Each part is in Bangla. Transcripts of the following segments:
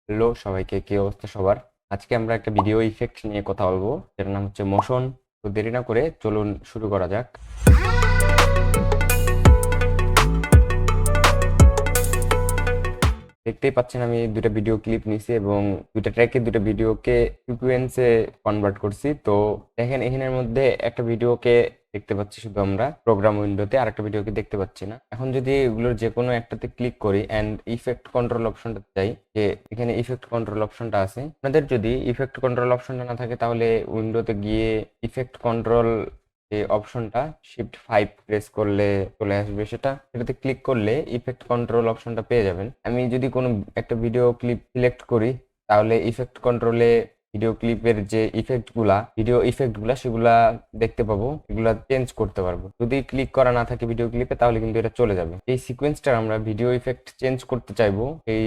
হ্যালো সবাইকে, কি অবস্থা সবার? আজকে আমরা একটা ভিডিও ইফেক্ট নিয়ে কথা বলবো, যেটার নাম হচ্ছে মোশন। তো দেরি না করে চলুন শুরু করা যাক। দেখতেই পাচ্ছেন আমি দুটো ভিডিও ক্লিপ নিছি এবং দুটো ট্র্যাকে দুটো ভিডিওকে সিকোয়েন্সে কনভার্ট করছি। তো দেখেন এখানের মধ্যে একটা ভিডিওকে দেখতে পাচ্ছি শুধু আমরা প্রোগ্রাম উইন্ডোতে, আর একটা ভিডিওকে দেখতে পাচ্ছি না। এখন যদি এগুলোর যে কোনো একটাতে ক্লিক করি অ্যান্ড ইফেক্ট কন্ট্রোল অপশনটা চাই, যে এখানে ইফেক্ট কন্ট্রোল অপশনটা আছে, আপনাদের যদি ইফেক্ট কন্ট্রোল অপশনটা না থাকে তাহলে উইন্ডোতে গিয়ে ইফেক্ট কন্ট্রোল যে অপশনটা Shift 5 প্রেস করলে চলে আসবে, সেটাতে ক্লিক করলে ইফেক্ট কন্ট্রোল অপশনটা পেয়ে যাবেন। আমি যদি কোনো একটা ভিডিও ক্লিপ সিলেক্ট করি তাহলে ইফেক্ট কন্ট্রোলে ভিডিও ক্লিপের যে ভিডিও ইফেক্টগুলা সেগুলা দেখতে পাবো, এগুলা চেঞ্জ করতে পারবো। যদি ক্লিক করা না থাকে ভিডিও ক্লিপে তাহলে কিন্তু এটা চলে যাবে। এই সিকোয়েন্সটা আমরা ভিডিও ইফেক্ট চেঞ্জ করতে চাইবো, এই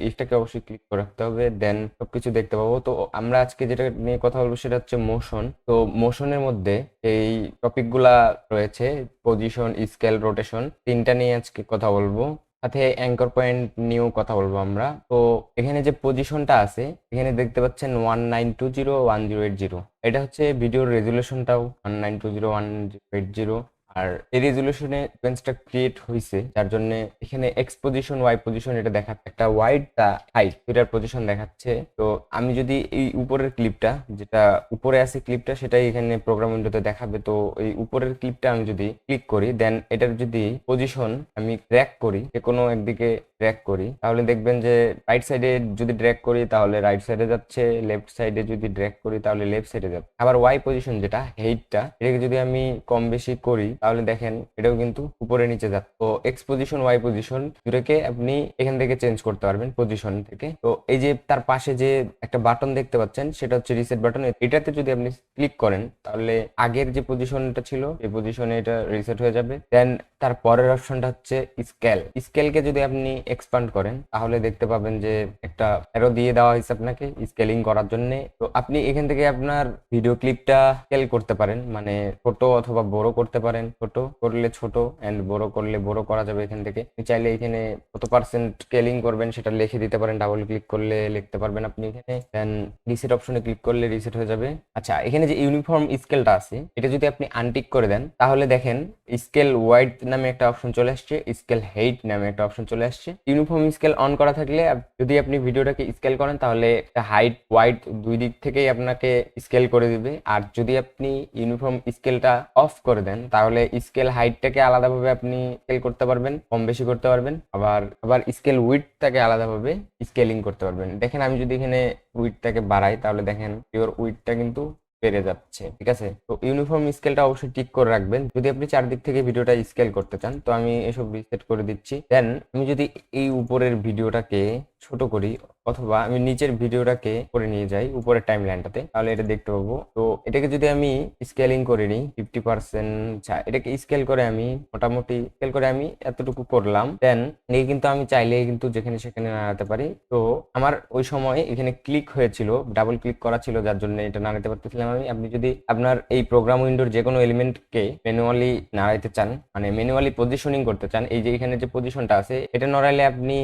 ইফেক্টটাকে অবশ্যই ক্লিক করে রাখতে হবে, দেন সবকিছু দেখতে পাবো। তো আমরা আজকে যেটা নিয়ে কথা বলবো সেটা হচ্ছে মোশন। তো মোশনের মধ্যে এই টপিকগুলা রয়েছে, পজিশন, স্কেল, রোটেশন, তিনটা নিয়ে আজকে কথা বলবো। সাথে অ্যাঙ্কর পয়েন্ট নিয়েও কথা বলবো আমরা। তো এখানে যে পজিশনটা আছে, এখানে দেখতে পাচ্ছেন 19201080, এটা হচ্ছে ভিডিওর রেজুলেশনটাও 19201080। আর এই রেজুলেশনে সিকোয়েন্সটা ক্রিয়েট হয়েছে, যার জন্য এখানে এক্স পজিশন, ওয়াই পজিশন এটা দেখাচ্ছে, একটা ওয়াইডটা হাইট দুইটার পজিশন দেখাচ্ছে। তো আমি যদি এই উপরের ক্লিপটা, যেটা উপরে আছে ক্লিপটা, সেটাই এখানে প্রোগ্রাম উইন্ডোতে দেখাবে। তো এই উপরের ক্লিপটা আমি যদি ক্লিক করি, দেন এটার যদি পজিশন আমি ড্র্যাগ করি, যে কোনো একদিকে ড্র্যাগ করি, তাহলে দেখবেন যে রাইট সাইডে যদি ড্র্যাগ করি তাহলে রাইট সাইডে যাচ্ছে, লেফট সাইডে যদি ড্র্যাগ করি তাহলে লেফট সাইডে যাচ্ছে। আবার ওয়াই পজিশন যেটা হেইটটা, এটাকে যদি আমি কম বেশি করি তাহলে দেখেন এটাও কিন্তু উপরে নিচে যাচ্ছে। তো এক্স পজিশন, ওয়াই পজিশন দুটোকে আপনি এখান থেকে চেঞ্জ করতে পারবেন পজিশন থেকে। তো এই যে তার পাশে যে একটা বাটন দেখতে পাচ্ছেন সেটা হচ্ছে রিসেট বাটন, এটাতে যদি আপনি ক্লিক করেন তাহলে আগের যে পজিশনটা ছিল এই পজিশনে এটা রিসেট হয়ে যাবে। দেন তার পরের অপশনটা হচ্ছে স্কেলকে যদি আপনি এক্সপান্ড করেন তাহলে দেখতে পাবেন যে একটা অ্যারো দিয়ে দেওয়া হয়েছে আপনাকে স্কেলিং করার জন্য। তো আপনি এখান থেকে আপনার ভিডিও ক্লিপটা স্কেল করতে পারেন, মানে ছোট অথবা বড় করতে পারেন। ছোট করলে ছোট এন্ড বড় করলে বড় করা যাবে এখান থেকে। আপনি চাইলে এখানে কত পার্সেন্ট স্কেলিং করবেন সেটা লিখে দিতে পারেন, ডাবল ক্লিক করলে লিখতে পারবেন আপনি এখানে। দেন রিসেট অপশনে ক্লিক করলে রিসেট হয়ে যাবে। আচ্ছা, এখানে যে ইউনিফর্ম স্কেলটা আছে এটা যদি আপনি আনটিক করে দেন তাহলে দেখেন স্কেল ওয়াইড নামে একটা অপশন চলে আসছে, স্কেল হেইট নামে একটা অপশন চলে আসছে। ইউনিফর্ম স্কেল অন করা থাকলে যদি আপনি ভিডিওটাকে স্কেল করেন তাহলে হাইট ওয়াইড দুই দিক থেকেই আপনাকে স্কেল করে দিবে। আর যদি আপনি ইউনিফর্ম স্কেলটা অফ করে দেন তাহলে স্কেল হাইটটাকে আলাদাভাবে আপনি স্কেল করতে পারবেন, কম বেশি করতে পারবেন। আবার স্কেল উইডথটাকে আলাদাভাবে স্কেলিং করতে পারবেন। দেখেন আমি যদি এখানে উইডথটাকে বাড়াই তাহলে দেখেন পিওর উইডথটা কিন্তু বেড়ে যাচ্ছে। ঠিক আছে, তো ইউনিফর্ম স্কেলটা অবশ্যই ঠিক করে রাখবেন যদি আপনি চারদিক থেকে ভিডিওটা স্কেল করতে চান। তো আমি এসব রিসেট করে দিচ্ছি। দেন আমি যদি এই উপরের ভিডিওটাকে ছোট করি অথবা আমি নিচের ভিডিওটাকে করে নিয়ে যাই উপরের টাইম লাইনটাতে, তাহলে এটা দেখতে পাবো। তো এটাকে যদি আমি স্কেলিং করে নিই 50%, এটাকে স্কেল করে আমি মোটামুটি স্কেল করে আমি এতটুকু করলাম। দেন এই কিন্তু আমি চাইলে কিন্তু যেখানে সেখানে নাড়াতে পারি। তো আমার ওই সময় এখানে ক্লিক হয়েছিল, ডাবল ক্লিক করা ছিল, যার জন্য এটা নাড়াতে পারতেছিলাম আমি। আপনি যদি আপনার এই প্রোগ্রাম উইন্ডোর যে কোনো এলিমেন্টকে ম্যানুয়ালি নাড়াইতে চান, মানে ম্যানুয়ালি পজিশনিং করতে চান, এই যে এখানে যে পজিশনটা আছে এটা নড়াইলে আপনি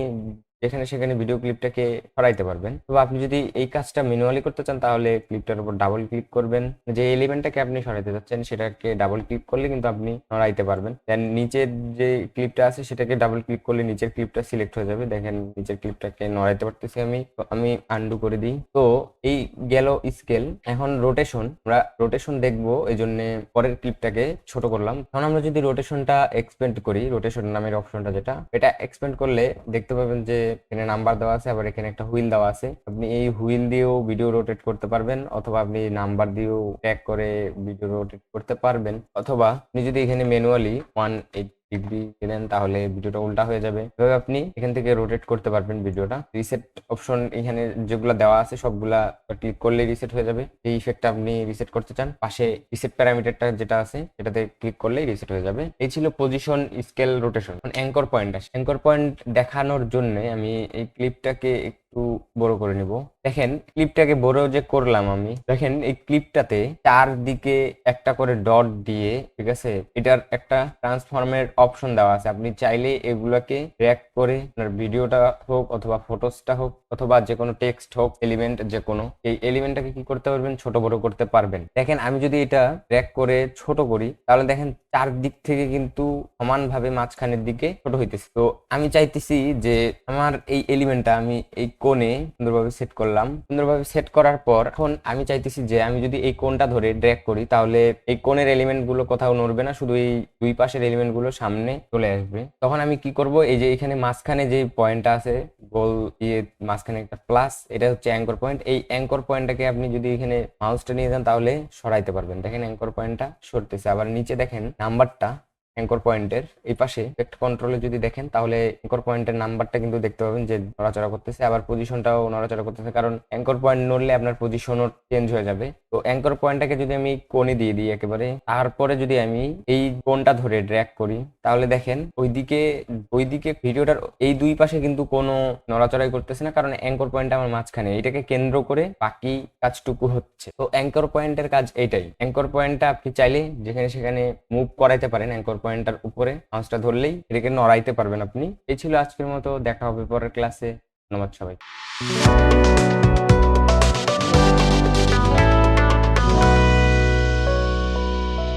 যেখানে সেখানে ভিডিও ক্লিপটাকে সরাইতে পারবেন। তো আপনি যদি এই কাজটা ম্যানুয়ালি করতে চান তাহলে ক্লিপটার উপর ডাবল ক্লিক করবেন, যে এলিমেন্টটাকে আপনি সরাইতে চাচ্ছেন সেটাকে ডাবল ক্লিক করলে কিন্তু আপনি নড়াইতে পারবেন। দেন নিচের যে ক্লিপটা আছে সেটাকে ডাবল ক্লিক করলে নিচের ক্লিপটা সিলেক্ট হয়ে যাবে। দেখেন নিচের ক্লিপটাকে নড়াইতে পারতেছি আমি। তো আমি আন্ডু করে দিই। তো এই গেল স্কেল। এখন রোটেশন, আমরা রোটেশন দেখবো, এই জন্য পরের ক্লিপটাকে ছোট করলাম। এখন আমরা যদি রোটেশনটা এক্সপেন্ড করি, রোটেশন নামের অপশনটা যেটা, এটা এক্সপেন্ড করলে দেখতে পাবেন যে এখানে নাম্বার দেওয়া আছে, আবার এখানে একটা হুইল দেওয়া আছে। আপনি এই হুইল দিয়েও ভিডিও রোটেট করতে পারবেন, অথবা আপনি নাম্বার দিয়েও ট্যাগ করে ভিডিও রোটেট করতে পারবেন, অথবা আপনি যদি এখানে ম্যানুয়ালি 180 ডিগ্রি দেন তাহলে ভিডিওটা উল্টা হয়ে যাবে। এভাবে আপনি এখান থেকে রোটেট করতে পারবেন ভিডিওটা। রিসেট অপশন এখানে যেগুলো দেওয়া আছে সবগুলা ক্লিক করলে রিসেট হয়ে যাবে। এই ইফেক্টটা আপনি রিসেট করতে চান, পাশে রিসেট প্যারামিটারটা যেটা আছে সেটাতে ক্লিক করলেই রিসেট হয়ে যাবে। এই ছিল position, scale, rotation. Anchor point আসে। অ্যাঙ্কর পয়েন্ট দেখানোর জন্য আমি এই ক্লিপটাকে একটু বড় করে নিব। দেখেন ক্লিপটাকে বড় যে করলাম আমি, দেখেন এই ক্লিপটাতে চারদিকে একটা করে ডট দিয়ে, ঠিক আছে, এটার একটা ট্রান্সফর্মের অপশন দেওয়া আছে। আপনি চাইলে এগুলাকে ড্র্যাগ করে আপনার ভিডিওটা হোক অথবা ফটোসটা হোক অথবা যে কোনো টেক্সট হোক, এলিমেন্ট যে কোনো, এই এলিমেন্টটাকে কি করতে পারবেন, ছোট বড় করতে পারবেন। দেখেন আমি যদি এটা ড্র্যাগ করে ছোট করি তাহলে দেখেন চারদিক থেকে কিন্তু সমানভাবে মাঝখানের দিকে ছোট হইতেছে। তো আমি চাইতেছি যে আমার এই এলিমেন্টটা আমি এই কোণে সুন্দরভাবে সেট করলাম। সুন্দরভাবে সেট করার পর এখন আমি চাইতেছি যে আমি যদি এই কোণটা ধরে ড্র্যাগ করি তাহলে এই কোণের এলিমেন্ট গুলো কোথাও নড়বে না, শুধু এই দুই পাশের এলিমেন্ট গুলো সামনে চলে আসবে। তখন আমি কি করব, এই যে এখানে মাঝখানে যে পয়েন্টটা আছে গোল দিয়ে মাঝখানে একটা প্লাস, এটা হচ্ছে অ্যাঙ্কর পয়েন্ট। এই অ্যাঙ্কর পয়েন্টটাকে আপনি যদি এখানে মাউসটা নিয়ে যান তাহলে সরাইতে পারবেন। দেখেন অ্যাঙ্কর পয়েন্টটা সরতেছে। আবার নিচে দেখেন নাম্বারটা অ্যাঙ্কর পয়েন্টের এই পাশে ইফেক্ট কন্ট্রোলে যদি দেখেন তাহলে অ্যাঙ্কর পয়েন্টের নাম্বারটা কিন্তু দেখতে পাবেন যে নড়াচড়া করতেছে, আবার পজিশনটাও নড়াচড়া করতেছে, কারণ অ্যাঙ্কর পয়েন্ট নড়লে আপনার পজিশনও চেঞ্জ হয়ে যাবে। তো অ্যাঙ্কর পয়েন্টটাকে যদি আমি কোণে দিয়ে দিই একেবারে, তারপরে যদি আমি এই কোণটা ধরে ড্র্যাগ করি তাহলে দেখেন ওইদিকে ভিডিওটার এই দুই পাশে কিন্তু কোনো নড়াচড়াই করতেছে না, কারণ অ্যাঙ্কর পয়েন্ট আমার মাঝখানে, এটাকে কেন্দ্র করে বাকি কাজটুকু হচ্ছে। তো অ্যাঙ্কর পয়েন্টের কাজ এইটাই। অ্যাঙ্কর পয়েন্টটা আপনি চাইলে যেখানে সেখানে মুভ করাইতে পারেন, অ্যাঙ্কর পয়েন্টটার উপরে মাউসটা ধরলেই এটাকে নড়াইতে পারবেন আপনি। এই ছিল আজকের মতো, দেখা হবে পরের ক্লাসে। ধন্যবাদ সবাই।